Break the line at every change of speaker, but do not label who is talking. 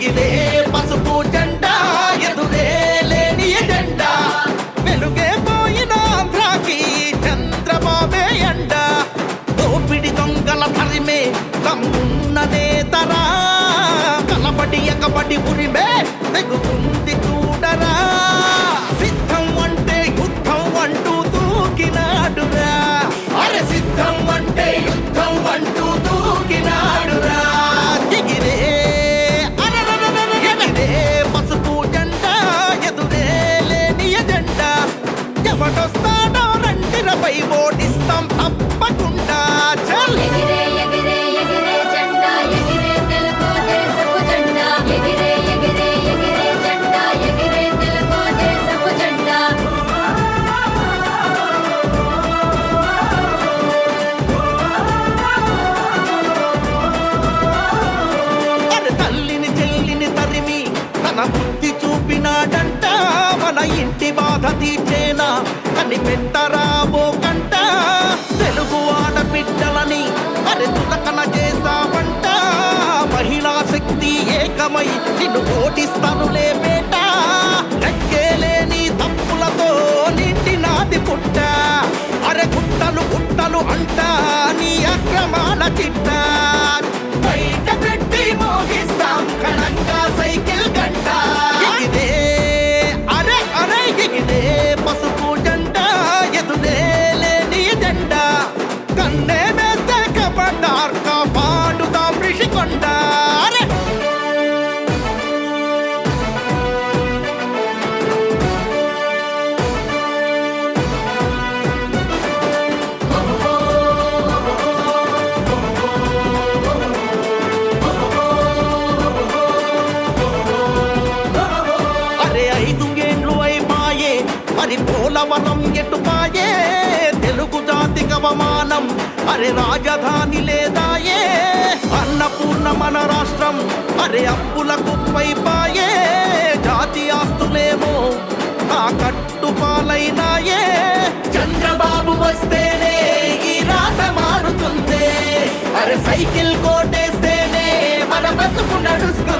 ఎగిరే పసుపు జెండా ఎదురే లేని ఎజెండా వెలుగే పోయిన ఆంధ్రాకి చంద్రబాబే ఎండ దోపిడి దొంగల తరిమే దమ్మున్న నేతరా కలబడి ఎగబడి ఉరిమే తెగుతుంది చూడరా సిద్ధం అంటే యుద్ధం అంటూ దూకినాడురా అరే సిద్ధం అంటే యుద్ధం అంటూ దూకినాడురా ఎగిరే ఎగిరే పసుపు జెండా ఎదురే లేని ఎజెండా ఎవడొస్తాడో రండిరపై ఓడిస్తాం తప్పకుండా చల్
ఎగిరే ఎగిరే ఎగిరే జెండా ఎగిరే తెలుగుదేశపు జెండా ఎగిరే ఎగిరే ఎగిరే జెండా ఎగిరే తెలుగుదేశపు జెండా
అరే తల్లిని చెల్లిని తరిమి తన బుద్ధి చూపినాడంట మన ఇంటి బాధ తీర్చేనా అని పెట్టరాబో కంట తెలుగు ఆడబిడ్డలని అరే తులకన చేసావంట మహిళా శక్తి ఏకమై నిన్ను ఓటిస్తానులే బేట లెక్కేలేని తప్పులతో నిండినాది పుట్ట అరే గుట్టలు గుట్టలు అంట నీ అక్రమాల చిట్ట బయట పెట్టి మోగిస్తాం ఘనంగా సైకిల్ గంట ఎగిరే అరే అరే ఎగిరే పసుపు జెండా ఎదురే లేని జెండా కన్నే వేస్తే కబడ్డార్ కాపాడుతాం రిషికొండ అరే అరే 5 ఏండ్లు అయిపాయే మరి పోలవరం ఎటుపాయే తెలుగు జాతికి అవమానం అరే రాజధాని లేదాయే అన్నపూర్ణ మన రాష్ట్రం అరే అప్పుల కుప్పైపాయే జాతి ఆస్తులేమో ఆ కట్టుపాలైనాయే చంద్రబాబు వస్తేనే ఈ రాత మారుతుందే అరే సైకిల్ కోటేస్తేనే మన బతుకు నడుస్తుంది